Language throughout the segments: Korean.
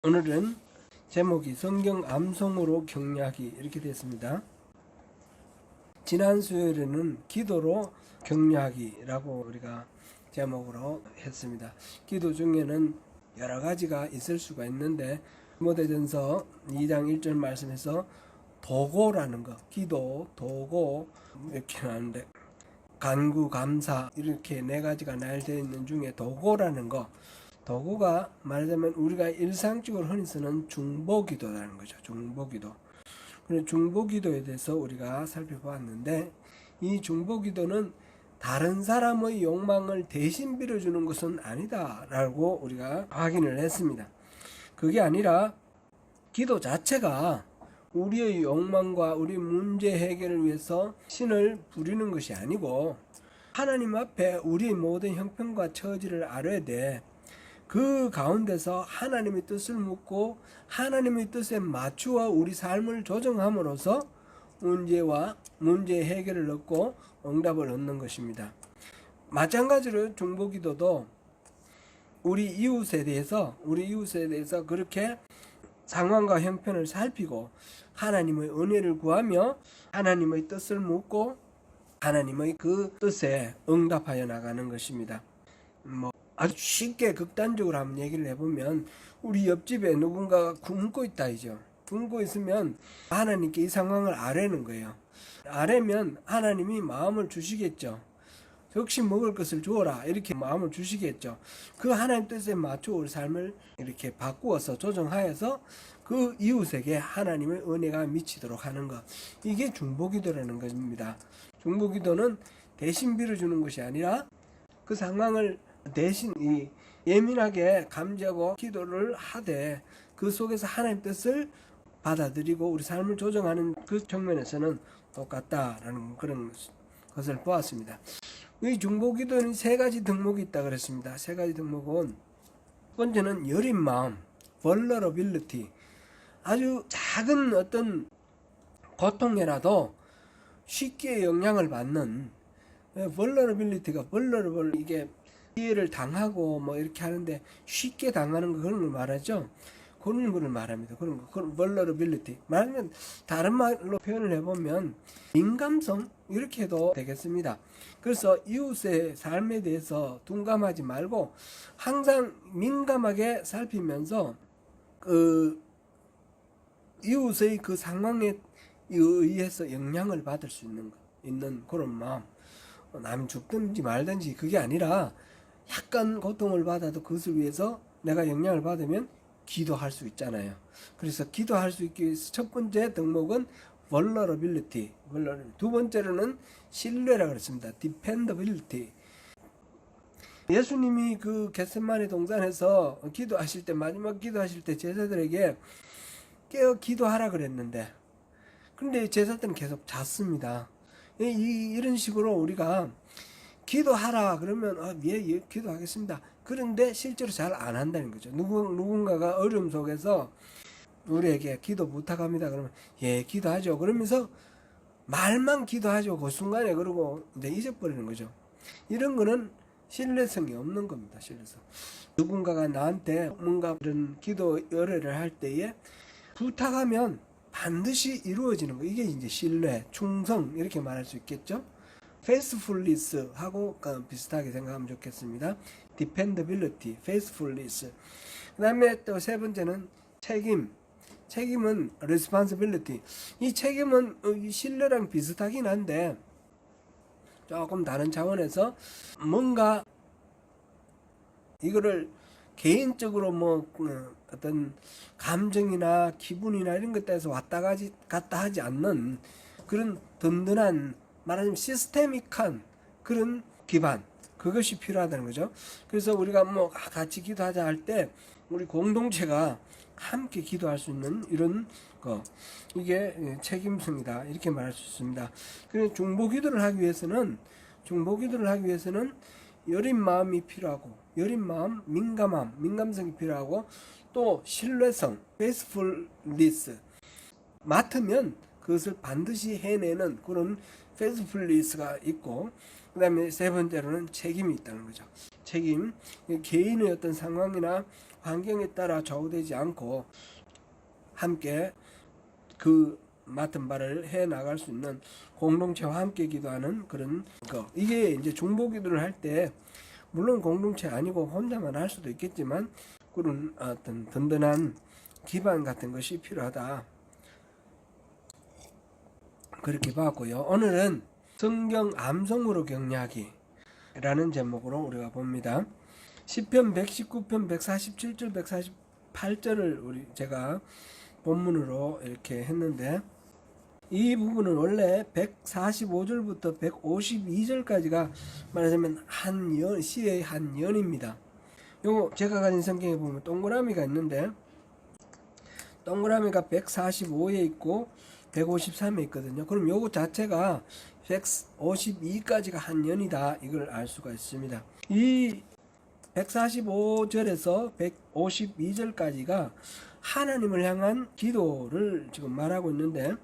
오늘은 제목이 성경 암송으로 격려하기 이렇게 되었습니다. 지난 수요일에는 기도로 격려하기라고 우리가 제목으로 했습니다. 기도 중에는 여러 가지가 있을 수가 있는데 디모데전서 2장 1절 말씀에서 도고라는 거, 기도, 도고 이렇게 나오는데 간구, 감사 이렇게 네 가지가 나열되어 있는 중에 도고라는 거, 도구가 말하자면 우리가 일상적으로 흔히 쓰는 중보기도라는 거죠. 중보기도. 그래서 중보기도에 대해서 우리가 살펴보았는데 이 중보기도는 다른 사람의 욕망을 대신 빌어주는 것은 아니다라고 우리가 확인을 했습니다. 그게 아니라 기도 자체가 우리의 욕망과 우리 문제 해결을 위해서 신을 부리는 것이 아니고 하나님 앞에 우리의 모든 형편과 처지를 알아야 돼. 그 가운데서 하나님의 뜻을 묻고 하나님의 뜻에 맞추어 우리 삶을 조정함으로써 문제 해결을 얻고 응답을 얻는 것입니다. 마찬가지로 중보기도도 우리 이웃에 대해서 그렇게 상황과 형편을 살피고 하나님의 은혜를 구하며 하나님의 뜻을 묻고 하나님의 그 뜻에 응답하여 나가는 것입니다. 아주 쉽게 극단적으로 한번 얘기를 해보면 우리 옆집에 누군가가 굶고 있다 이죠. 굶고 있으면 하나님께 이 상황을 아뢰는 거예요. 아뢰면 하나님이 마음을 주시겠죠. 역시 먹을 것을 주어라 이렇게 마음을 주시겠죠. 그 하나님 뜻에 맞춰 우리 삶을 이렇게 바꾸어서 조정하여서 그 이웃에게 하나님의 은혜가 미치도록 하는 것, 이게 중보기도라는 것입니다. 중보기도는 대신 빌어주는 것이 아니라 그 상황을 대신 예민하게 감지하고 기도를 하되 그 속에서 하나님 뜻을 받아들이고 우리 삶을 조정하는 그 측면에서는 똑같다라는 그런 것을 보았습니다. 이 중보기도는 세 가지 덕목이 있다 그랬습니다. 세 가지 덕목은 첫 번째는 여린 마음, vulnerability. 아주 작은 어떤 고통이라도 쉽게 영향을 받는 vulnerability가 vulnerable, 이게 피해를 당하고 뭐 이렇게 하는데 쉽게 당하는 거, 그런 걸 말하죠. 그런 걸 말합니다. 그런 거, 그런 vulnerability. 말하면 다른 말로 표현을 해보면 민감성 이렇게 해도 되겠습니다. 그래서 이웃의 삶에 대해서 둔감하지 말고 항상 민감하게 살피면서 그 이웃의 그 상황에 의해서 영향을 받을 수 있는 그런 마음. 남이 죽든지 말든지 그게 아니라 약간 고통을 받아도 그것을 위해서 내가 영향을 받으면 기도할 수 있잖아요. 그래서 기도할 수 있기 위해서 첫 번째 덕목은 vulnerability. 두 번째로는 신뢰라고 그랬습니다. dependability. 예수님이 그 겟세마네 동산에서 기도하실 때, 마지막 기도하실 때 제자들에게 깨어 기도하라 그랬는데, 근데 제자들은 계속 잤습니다. 이런 식으로 우리가 기도하라 그러면 예, 기도하겠습니다. 그런데 실제로 잘 안 한다는 거죠. 누군가가 어려움 속에서 우리에게 기도 부탁합니다. 그러면 예, 기도하죠. 그러면서 말만 기도하죠. 그 순간에. 그러고 이제 잊어버리는 거죠. 이런 거는 신뢰성이 없는 겁니다. 신뢰성. 누군가가 나한테 뭔가 이런 기도 의뢰를 할 때에 부탁하면 반드시 이루어지는 거. 이게 이제 신뢰, 충성 이렇게 말할 수 있겠죠. faithfulness 하고 비슷하게 생각하면 좋겠습니다. dependability, faithfulness. 그 다음에 또 세 번째는 책임은 responsibility. 이 책임은 신뢰랑 비슷하긴 한데 조금 다른 차원에서 뭔가 이거를 개인적으로 뭐 어떤 감정이나 기분이나 이런 것 때문에 왔다 갔다 하지 않는 그런 든든한, 말하자면 시스테믹한 그런 기반, 그것이 필요하다는 거죠. 그래서 우리가 뭐 같이 기도하자 할 때 우리 공동체가 함께 기도할 수 있는 이런 거, 이게 책임성이다 이렇게 말할 수 있습니다. 그래서 중보기도를 하기 위해서는 여린 마음이 필요하고, 여린 마음, 민감성이 필요하고, 또 신뢰성, faithfulness, 맡으면 그것을 반드시 해내는 그런 faithfulness가 있고, 그 다음에 세 번째로는 책임이 있다는 거죠. 책임, 개인의 어떤 상황이나 환경에 따라 좌우되지 않고 함께 그 맡은 바를 해 나갈 수 있는 공동체와 함께 기도하는 그런 거. 이게 이제 중보기도를 할 때 물론 공동체 아니고 혼자만 할 수도 있겠지만 그런 어떤 든든한 기반 같은 것이 필요하다. 그렇게 봤고요. 오늘은 성경 암송으로 격려하기 라는 제목으로 우리가 봅니다. 시편 119편 147절 148절을 제가 본문으로 이렇게 했는데, 이 부분은 원래 145절부터 152절까지가 말하자면 시의 한 연입니다. 요거 제가 가진 성경에 보면 동그라미가 있는데, 동그라미가 145에 있고 153에 있거든요. 그럼 요거 자체가 152까지가 한 연이다, 이걸 알 수가 있습니다. 이 145절에서 152절까지가 하나님을 향한 기도를 지금 말하고 있는데,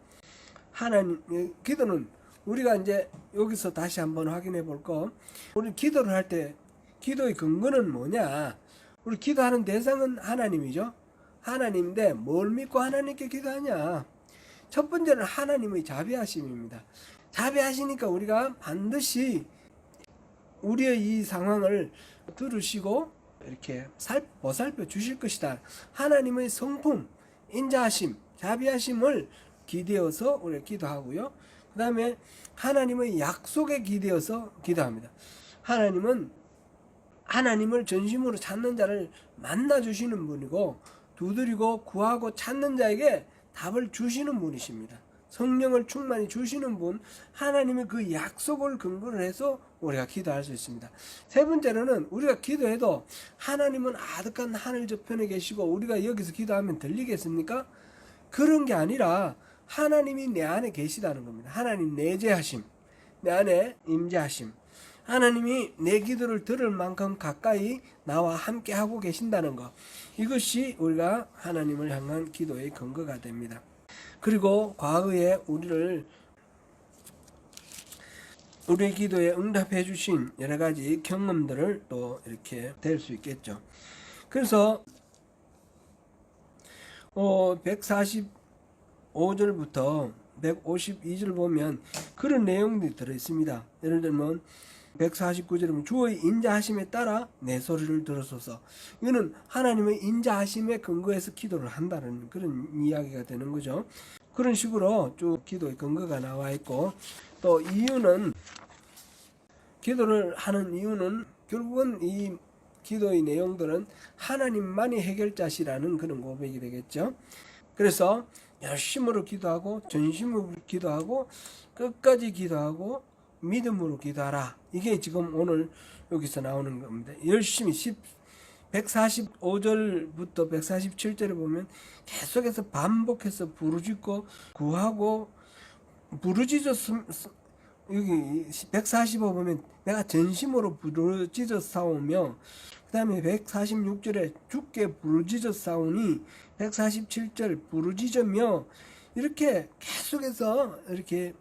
하나님 기도는 우리가 이제 여기서 다시 한번 확인해 볼 거, 우리 기도를 할 때 기도의 근거는 뭐냐? 우리 기도하는 대상은 하나님이죠. 하나님인데 뭘 믿고 하나님께 기도하냐? 첫 번째는 하나님의 자비하심입니다. 자비하시니까 우리가 반드시 우리의 이 상황을 들으시고 이렇게 보살펴 주실 것이다. 하나님의 성품, 인자하심, 자비하심을 기대어서 우리가 기도하고요. 그 다음에 하나님의 약속에 기대어서 기도합니다. 하나님은 하나님을 전심으로 찾는 자를 만나 주시는 분이고, 두드리고 구하고 찾는 자에게 답을 주시는 분이십니다. 성령을 충만히 주시는 분, 하나님의 그 약속을 근거로 해서 우리가 기도할 수 있습니다. 세 번째로는 우리가 기도해도 하나님은 아득한 하늘 저편에 계시고 우리가 여기서 기도하면 들리겠습니까? 그런 게 아니라 하나님이 내 안에 계시다는 겁니다. 하나님 내재하심, 내 안에 임재하심, 하나님이 내 기도를 들을 만큼 가까이 나와 함께 하고 계신다는 것, 이것이 우리가 하나님을 향한 기도의 근거가 됩니다. 그리고 과거에 우리의 기도에 응답해 주신 여러 가지 경험들을 또 이렇게 될 수 있겠죠. 그래서 145절부터 152절 보면 그런 내용들이 들어있습니다. 예를 들면 149절은 주의 인자하심에 따라 내 소리를 들으소서. 이거는 하나님의 인자하심에 근거해서 기도를 한다는 그런 이야기가 되는 거죠. 그런 식으로 쭉 기도의 근거가 나와 있고, 또 이유는, 기도를 하는 이유는 결국은 이 기도의 내용들은 하나님만이 해결자시라는 그런 고백이 되겠죠. 그래서 열심으로 기도하고 전심으로 기도하고 끝까지 기도하고 믿음으로 기도하라. 이게 지금 오늘 여기서 나오는 겁니다. 열심히 145절부터 147절에 보면 계속해서 반복해서 부르짖고 구하고 부르짖어. 여기 145 보면 내가 전심으로 부르짖어 싸우며, 그 다음에 146절에 주께 부르짖어 싸우니, 147절 부르짖으며, 이렇게 계속해서 이렇게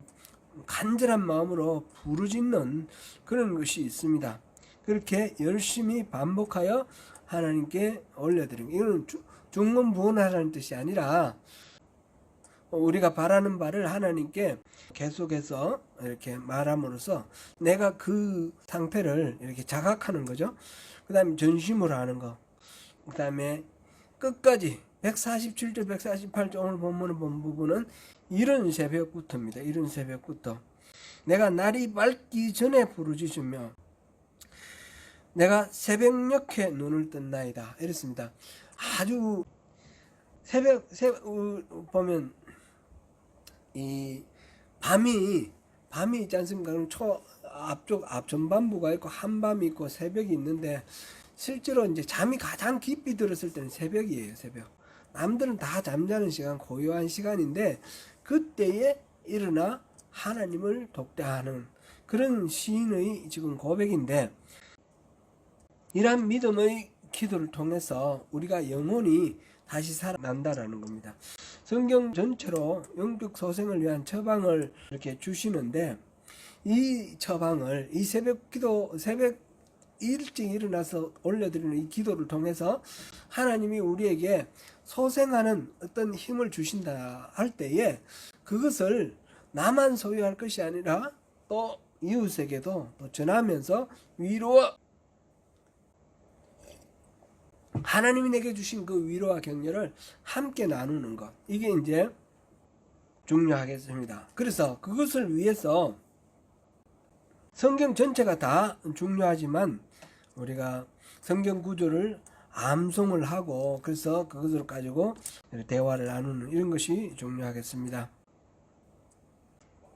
간절한 마음으로 부르짖는 그런 것이 있습니다. 그렇게 열심히 반복하여 하나님께 올려드리는, 이거는 중문부원하라는 뜻이 아니라 우리가 바라는 바를 하나님께 계속해서 이렇게 말함으로써 내가 그 상태를 이렇게 자각하는 거죠. 그 다음에 전심으로 하는 거, 그 다음에 끝까지 147절 148절 오늘 본문을 본 부분은 이른 새벽부터입니다. 이른 새벽부터 내가 날이 밝기 전에 부르짖으며 내가 새벽녘에 눈을 뜬나이다, 이랬습니다. 아주 새벽 보면 이 밤이 있지 않습니까? 그럼 앞전반부가 있고 한밤이 있고 새벽이 있는데, 실제로 이제 잠이 가장 깊이 들었을 때는 새벽이에요. 새벽. 남들은 다 잠자는 시간, 고요한 시간인데 그때에 일어나 하나님을 독대하는 그런 시인의 지금 고백인데, 이러한 믿음의 기도를 통해서 우리가 영혼이 다시 살아난다라는 겁니다. 성경 전체로 영적 소생을 위한 처방을 이렇게 주시는데, 이 처방을 이 새벽 일찍 일어나서 올려드리는 이 기도를 통해서 하나님이 우리에게 소생하는 어떤 힘을 주신다 할 때에 그것을 나만 소유할 것이 아니라 또 이웃에게도 또 전하면서 위로와 하나님이 내게 주신 그 위로와 격려를 함께 나누는 것, 이게 이제 중요하겠습니다. 그래서 그것을 위해서 성경 전체가 다 중요하지만 우리가 성경 구조를 암송을 하고 그래서 그것을 가지고 대화를 나누는 이런 것이 중요하겠습니다.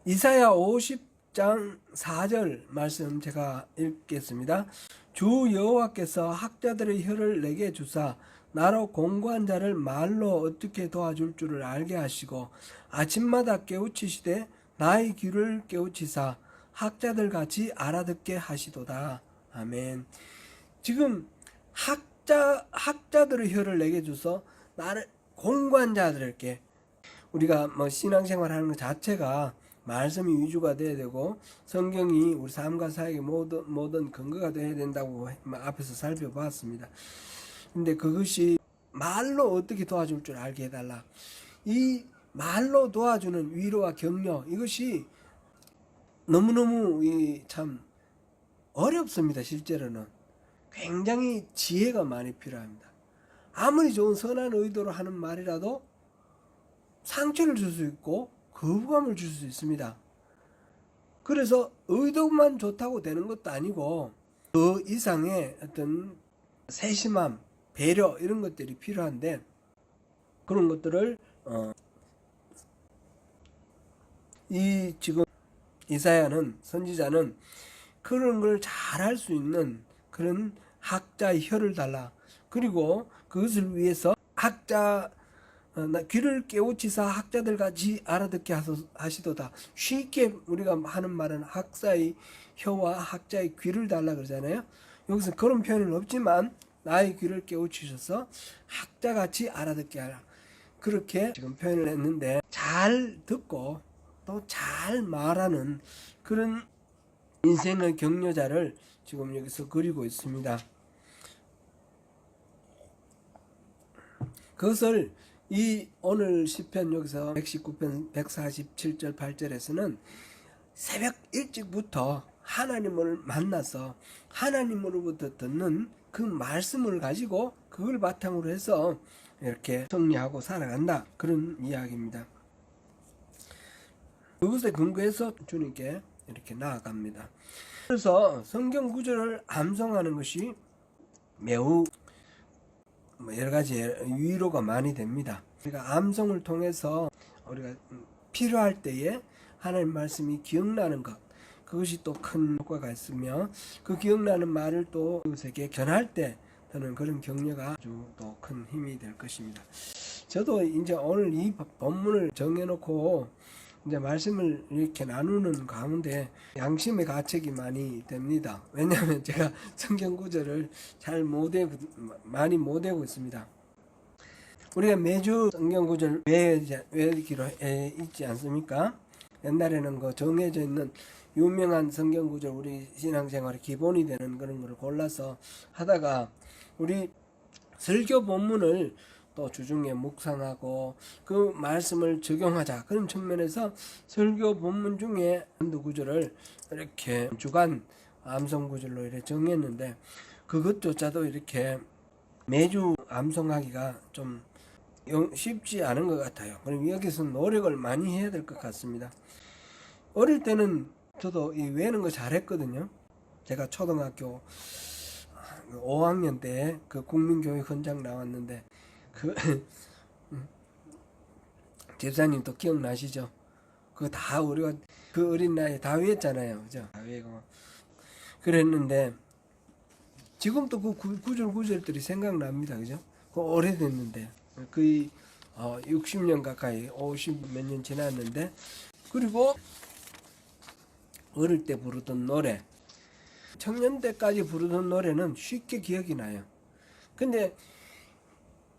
이사야 50장 4절 말씀 제가 읽겠습니다. 주 여호와께서 학자들의 혀를 내게 주사 나로 공고한 자를 말로 어떻게 도와줄 줄을 알게 하시고 아침마다 깨우치시되 나의 귀를 깨우치사 학자들 같이 알아듣게 하시도다. 아멘. 지금 학자들의 혀를 내게 줘서 나를 공고한 자들에게 우리가 뭐 신앙생활 하는 것 자체가 말씀이 위주가 돼야 되고 성경이 우리 삶과 사역의 모든 근거가 돼야 된다고 앞에서 살펴봤습니다. 근데 그것이 말로 어떻게 도와줄 줄 알게 해달라. 이 말로 도와주는 위로와 격려, 이것이 너무너무 참 어렵습니다. 실제로는 굉장히 지혜가 많이 필요합니다. 아무리 좋은 선한 의도로 하는 말이라도 상처를 줄 수 있고 거부감을 줄 수 있습니다. 그래서 의도만 좋다고 되는 것도 아니고 그 이상의 어떤 세심함, 배려 이런 것들이 필요한데 그런 것들을 이 지금 이사야는 선지자는 그런 걸 잘할 수 있는 그런 학자의 혀를 달라. 그리고 그것을 위해서 귀를 깨우치사 학자들 같이 알아듣게 하시도다. 쉽게 우리가 하는 말은 학사의 혀와 학자의 귀를 달라 그러잖아요. 여기서 그런 표현은 없지만 나의 귀를 깨우치셔서 학자같이 알아듣게 하라. 그렇게 지금 표현을 했는데 잘 듣고 또 잘 말하는 그런 인생의 격려자를 지금 여기서 그리고 있습니다. 그것을 이 오늘 시편 여기서 119편 147절 8절에서는 새벽 일찍부터 하나님을 만나서 하나님으로부터 듣는 그 말씀을 가지고 그걸 바탕으로 해서 이렇게 정리하고 살아간다, 그런 이야기입니다. 그것에 근거해서 주님께 이렇게 나아갑니다. 그래서 성경 구절을 암송하는 것이 매우 여러 가지 위로가 많이 됩니다. 우리가 암송을 통해서 우리가 필요할 때에 하나님 말씀이 기억나는 것, 그것이 또 큰 효과가 있으며 그 기억나는 말을 또 그것에게 전할 때 저는 그런 격려가 아주 또 큰 힘이 될 것입니다. 저도 이제 오늘 이 본문을 정해놓고 이제 말씀을 이렇게 나누는 가운데 양심의 가책이 많이 됩니다. 왜냐하면 제가 성경 구절을 많이 못 외우고 있습니다. 우리가 매주 성경 구절 외우기로 있지 않습니까? 옛날에는 그 정해져 있는 유명한 성경 구절, 우리 신앙생활의 기본이 되는 그런 걸 골라서 하다가 우리 설교 본문을 또 주중에 묵상하고 그 말씀을 적용하자, 그런 측면에서 설교 본문 중에 한두 구절을 이렇게 주간 암송 구절로 이렇게 정했는데 그것조차도 이렇게 매주 암송하기가 좀 쉽지 않은 것 같아요. 그럼 여기서 노력을 많이 해야 될 것 같습니다. 어릴 때는 저도 이 외우는 거 잘했거든요. 제가 초등학교 5학년 때 그 국민교육 헌장 나왔는데 그 집사님도 기억나시죠? 그거 다 우리가 그 어린 나이에 다 외웠잖아요, 그죠? 다 외우고 그랬는데 지금도 그 구절들이 생각납니다, 그죠? 그 오래됐는데 거의 60년 가까이 50 몇 년 지났는데, 그리고 어릴 때 부르던 노래, 청년 때까지 부르던 노래는 쉽게 기억이 나요. 근데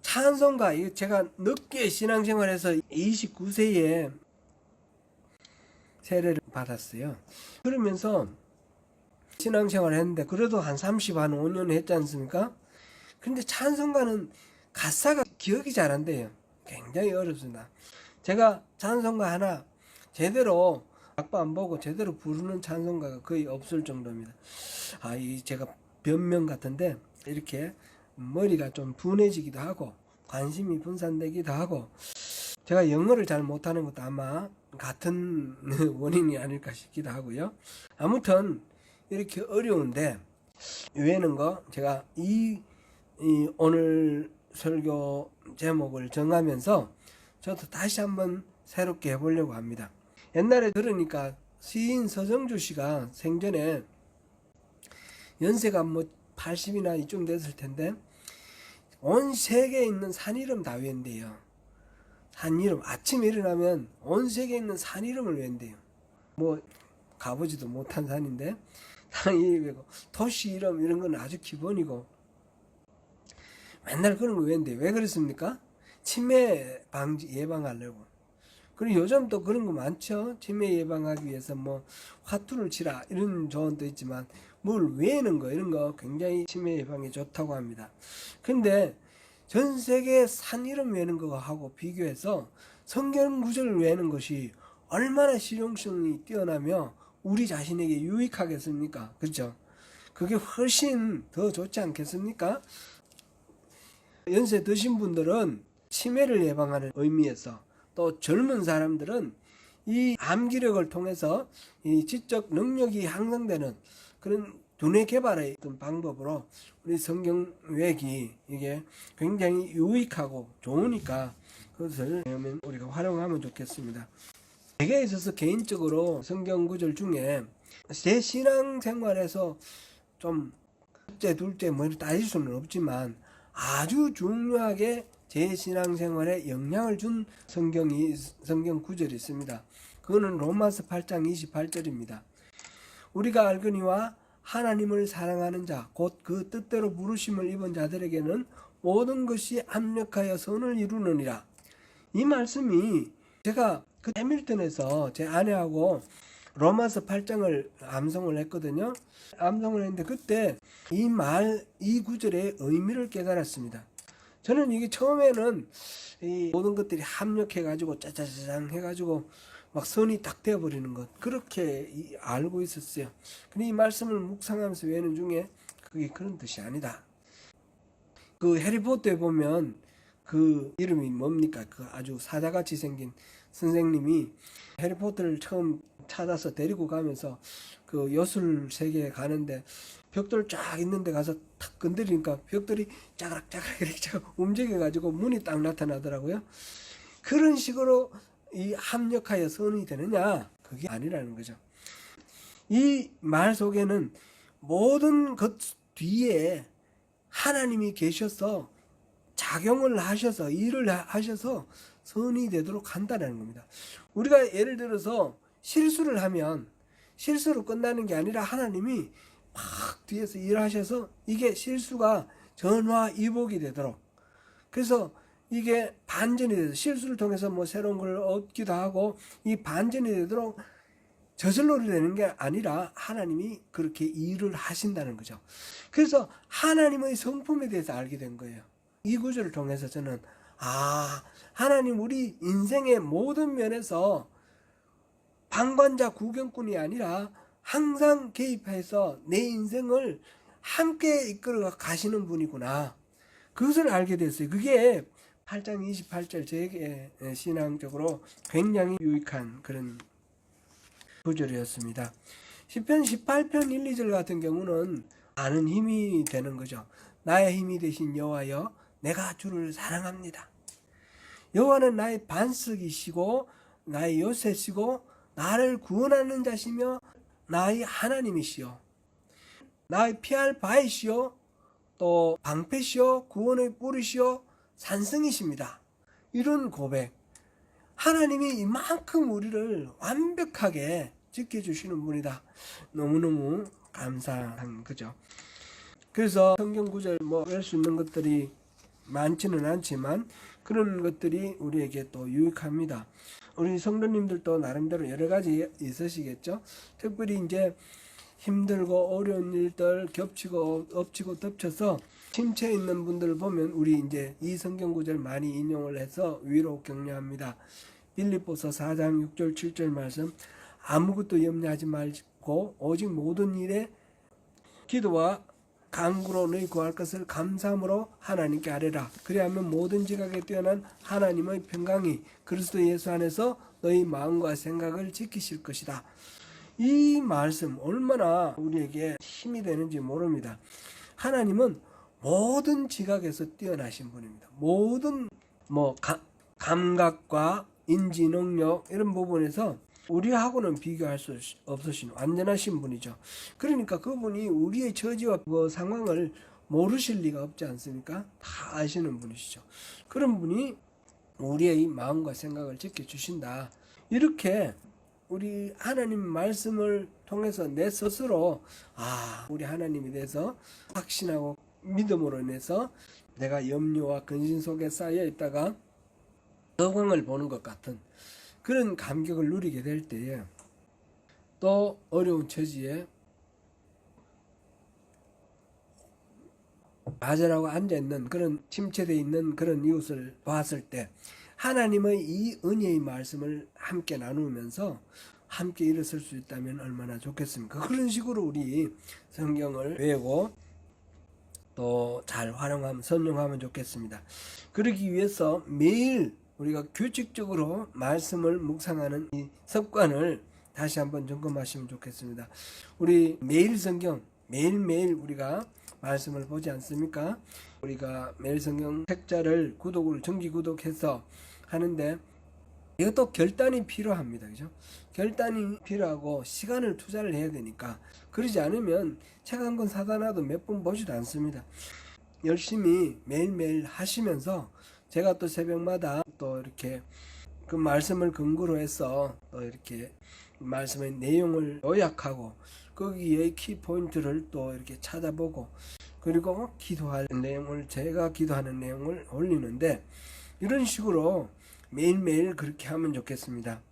찬송가, 제가 늦게 신앙생활에서 29세에 세례를 받았어요. 그러면서 신앙생활 했는데 그래도 한 5년 했지 않습니까? 근데 찬송가는 가사가 기억이 잘 안 돼요. 굉장히 어렵습니다. 제가 찬송가 하나 제대로 악보 안 보고 제대로 부르는 찬송가가 거의 없을 정도입니다. 이 제가 변명 같은데 이렇게 머리가 좀 둔해지기도 하고 관심이 분산되기도 하고 제가 영어를 잘 못하는 것도 아마 같은 원인이 아닐까 싶기도 하고요. 아무튼 이렇게 어려운데 외우는 거 제가 오늘 설교 제목을 정하면서 저도 다시 한번 새롭게 해보려고 합니다. 옛날에 들으니까 시인 서정주 씨가 생전에 연세가 80이나 이쯤 됐을 텐데 온 세계에 있는 산 이름 다 외운대요. 산 이름 아침에 일어나면 온 세계에 있는 산 이름을 외운대요. 가보지도 못한 산인데 산 이름 외우고 도시 이름 이런 건 아주 기본이고 맨날 그런 거 외운대요. 왜 그랬습니까? 치매 방지 예방하려고. 그리고 요즘 또 그런 거 많죠. 치매 예방하기 위해서 화투를 치라 이런 조언도 있지만 뭘 외우는 거 이런 거 굉장히 치매 예방에 좋다고 합니다. 근데 전 세계 산 이름 외우는 거하고 비교해서 성경 구절을 외우는 것이 얼마나 실용성이 뛰어나며 우리 자신에게 유익하겠습니까? 그렇죠? 그게 훨씬 더 좋지 않겠습니까? 연세 드신 분들은 치매를 예방하는 의미에서 또 젊은 사람들은 이 암기력을 통해서 이 지적 능력이 향상되는 그런 두뇌 개발의 어떤 방법으로 우리 성경 외기 이게 굉장히 유익하고 좋으니까 그것을 우리가 활용하면 좋겠습니다. 제게 있어서 개인적으로 성경 구절 중에 제 신앙생활에서 좀 첫째 둘째 따질 수는 없지만 아주 중요하게 제 신앙생활에 영향을 준 성경 구절이 있습니다. 그거는 로마서 8장 28절입니다. 우리가 알거니와 하나님을 사랑하는 자 곧 그 뜻대로 부르심을 입은 자들에게는 모든 것이 합력하여 선을 이루느니라. 이 말씀이 제가 그 해밀턴에서 제 아내하고 로마서 8장을 암송을 했거든요. 암송을 했는데 그때 이 구절의 의미를 깨달았습니다. 저는 이게 처음에는 이 모든 것들이 합력해가지고 짜자자장 해가지고 막 선이 딱 되어버리는 것 그렇게 알고 있었어요. 근데 이 말씀을 묵상하면서 외우는 중에 그게 그런 뜻이 아니다. 그 해리포터에 보면 그 이름이 뭡니까? 그 아주 사자같이 생긴 선생님이 해리포터를 처음 찾아서 데리고 가면서 그 요술 세계에 가는데 벽돌 쫙 있는 데 가서 탁 건드리니까 벽돌이 짜그락짜그락 이렇게 움직여가지고 문이 딱 나타나더라고요. 그런 식으로 이 합력하여 선이 되느냐? 그게 아니라는 거죠. 이 말 속에는 모든 것 뒤에 하나님이 계셔서 작용을 하셔서 일을 하셔서 선이 되도록 한다는 겁니다. 우리가 예를 들어서 실수를 하면 실수로 끝나는 게 아니라 하나님이 막 뒤에서 일하셔서 이게 실수가 전화위복이 되도록 그래서 이게 반전이 돼서 실수를 통해서 새로운 걸 얻기도 하고 이 반전이 되도록 저절로 되는 게 아니라 하나님이 그렇게 일을 하신다는 거죠. 그래서 하나님의 성품에 대해서 알게 된 거예요. 이 구절을 통해서 저는 하나님 우리 인생의 모든 면에서 방관자 구경꾼이 아니라 항상 개입해서 내 인생을 함께 이끌어 가시는 분이구나. 그것을 알게 됐어요. 그게 8장 28절 제게 신앙적으로 굉장히 유익한 그런 구절이었습니다. 시편 18편 1, 2절 같은 경우는 아는 힘이 되는 거죠. 나의 힘이 되신 여호와여 내가 주를 사랑합니다. 여호와는 나의 반석이시고 나의 요새시고 나를 구원하는 자시며 나의 하나님이시요 나의 피할 바이시요 또 방패시요 구원의 뿌리시요 산성이십니다. 이런 고백. 하나님이 이만큼 우리를 완벽하게 지켜주시는 분이다. 너무너무 감사한 거죠. 그래서 성경 구절 할 수 있는 것들이 많지는 않지만 그런 것들이 우리에게 또 유익합니다. 우리 성도님들도 나름대로 여러 가지 있으시겠죠. 특별히 이제 힘들고 어려운 일들 겹치고 엎치고 덮쳐서 침체에 있는 분들 보면 우리 이제 이 성경 구절 많이 인용을 해서 위로 격려합니다. 빌립보서 4장 6절 7절 말씀, 아무것도 염려하지 말고 오직 모든 일에 기도와 간구로 너희 구할 것을 감사함으로 하나님께 아뢰라. 그리하면 모든 지각에 뛰어난 하나님의 평강이 그리스도 예수 안에서 너희 마음과 생각을 지키실 것이다. 이 말씀 얼마나 우리에게 힘이 되는지 모릅니다. 하나님은 모든 지각에서 뛰어나신 분입니다. 모든 감각과 인지 능력 이런 부분에서 우리하고는 비교할 수 없으신 완전하신 분이죠. 그러니까 그분이 우리의 처지와 그 상황을 모르실 리가 없지 않습니까? 다 아시는 분이시죠. 그런 분이 우리의 마음과 생각을 지켜주신다. 이렇게 우리 하나님 말씀을 통해서 내 스스로 우리 하나님에 대해서 확신하고 믿음으로 인해서 내가 염려와 근심 속에 쌓여 있다가 영광을 보는 것 같은 그런 감격을 누리게 될 때에 또 어려운 처지에 좌절하고 앉아있는 그런 침체되어 있는 그런 이웃을 봤을 때 하나님의 이 은혜의 말씀을 함께 나누면서 함께 일어설 수 있다면 얼마나 좋겠습니까? 그런 식으로 우리 성경을 외우고 또 잘 활용하면 선용하면 좋겠습니다. 그러기 위해서 매일 우리가 규칙적으로 말씀을 묵상하는 이 습관을 다시 한번 점검하시면 좋겠습니다. 우리 매일 성경 매일매일 우리가 말씀을 보지 않습니까? 우리가 매일 성경 책자를 정기 구독해서 하는데 이것도 결단이 필요합니다. 그죠? 결단이 필요하고 시간을 투자를 해야 되니까 그러지 않으면 책 한 권 사다 놔도 몇 번 보지도 않습니다. 열심히 매일매일 하시면서 제가 또 새벽마다 또 이렇게 그 말씀을 근거로 해서 또 이렇게 말씀의 내용을 요약하고 거기에 키포인트를 또 이렇게 찾아보고 그리고 기도할 내용을 제가 기도하는 내용을 올리는데 이런 식으로 매일매일 그렇게 하면 좋겠습니다.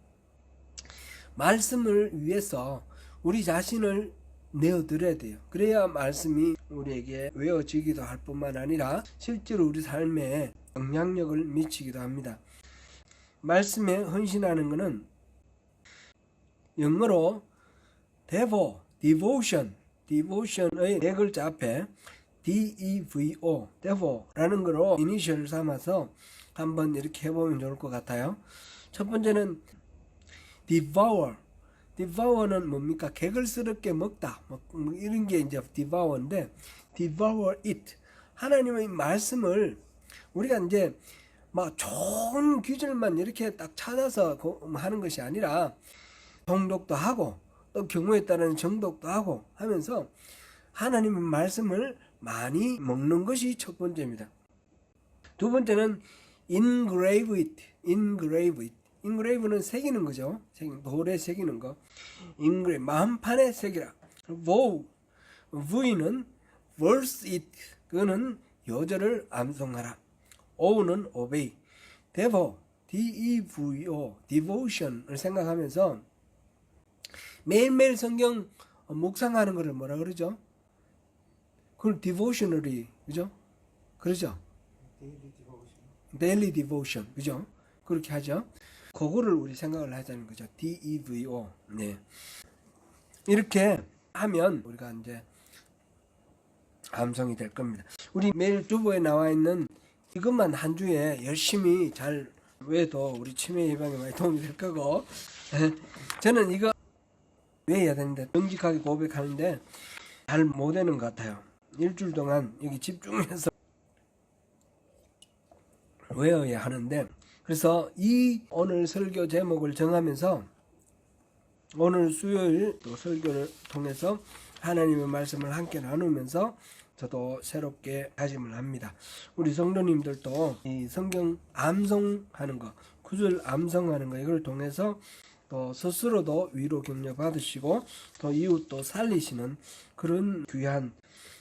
말씀을 위해서 우리 자신을 내어드려야 돼요. 그래야 말씀이 우리에게 외워지기도 할 뿐만 아니라 실제로 우리 삶에 영향력을 미치기도 합니다. 말씀에 헌신하는 것은 영어로 devotion의 네 글자 앞에 DEVO, devo라는 거로 이니셜을 삼아서 한번 이렇게 해보면 좋을 것 같아요. 첫 번째는 devour는 뭡니까? 개걸스럽게 먹다. 이런 게 이제 devour인데, devour it. 하나님의 말씀을 우리가 이제 막 좋은 규절만 이렇게 딱 찾아서 하는 것이 아니라 통독도 하고 또 경우에 따른 정독도 하고 하면서 하나님의 말씀을 많이 먹는 것이 첫 번째입니다. 두 번째는 engrave it. engrave는 새기는 거죠. 돌에 새기는 거. engrave, 마음판에 새기라. v는 verse it. 그거는 요절을 암송하라. o는 obey. devo, devotion을 생각하면서 매일매일 성경 묵상하는 것을 뭐라 그러죠? 그걸 devotionally, 그죠? 그러죠? daily devotion, 그죠? 그렇게 하죠. 그거를 우리 생각을 하자는 거죠. DEVO. 네. 이렇게 하면 우리가 이제 암송이 될 겁니다. 우리 매일 주보에 나와 있는 이것만 한 주에 열심히 잘 외워도 우리 치매 예방에 많이 도움이 될 거고, 저는 이거 외워야 되는데 정직하게 고백하는데 잘 못 외는 것 같아요. 일주일 동안 여기 집중해서 외워야 하는데, 그래서 이 오늘 설교 제목을 정하면서 오늘 수요일 또 설교를 통해서 하나님의 말씀을 함께 나누면서 저도 새롭게 다짐을 합니다. 우리 성도님들도 이 성경 암송하는 거, 구절 암송하는 거 이걸 통해서 또 스스로도 위로 격려 받으시고 또 이웃도 살리시는 그런 귀한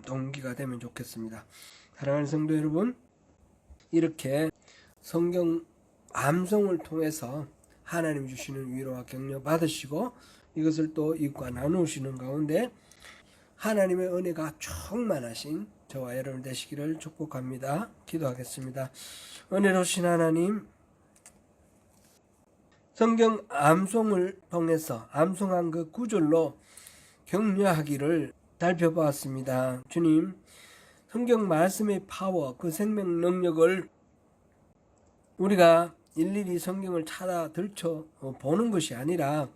동기가 되면 좋겠습니다. 사랑하는 성도 여러분, 이렇게 성경 암송을 통해서 하나님 주시는 위로와 격려 받으시고 이것을 또 이웃과 나누시는 가운데 하나님의 은혜가 충만하신 저와 여러분 되시기를 축복합니다. 기도하겠습니다. 은혜로우신 하나님, 성경 암송을 통해서 암송한 그 구절로 격려하기를 살펴보았습니다. 주님, 성경 말씀의 파워, 그 생명 능력을 우리가 일일이 성경을 찾아 들춰 보는 것이 아니라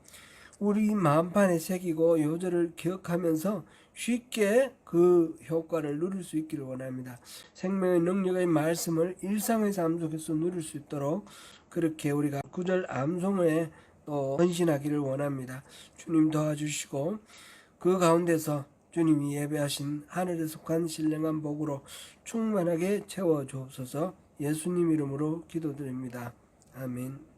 우리 마음판에 새기고 요절을 기억하면서 쉽게 그 효과를 누릴 수 있기를 원합니다. 생명의 능력의 말씀을 일상의 삶 속에서 누릴 수 있도록 그렇게 우리가 구절 암송에 또 헌신하기를 원합니다. 주님 도와주시고 그 가운데서 주님이 예배하신 하늘에 속한 신령한 복으로 충만하게 채워 주옵소서. 예수님 이름으로 기도드립니다. 아멘.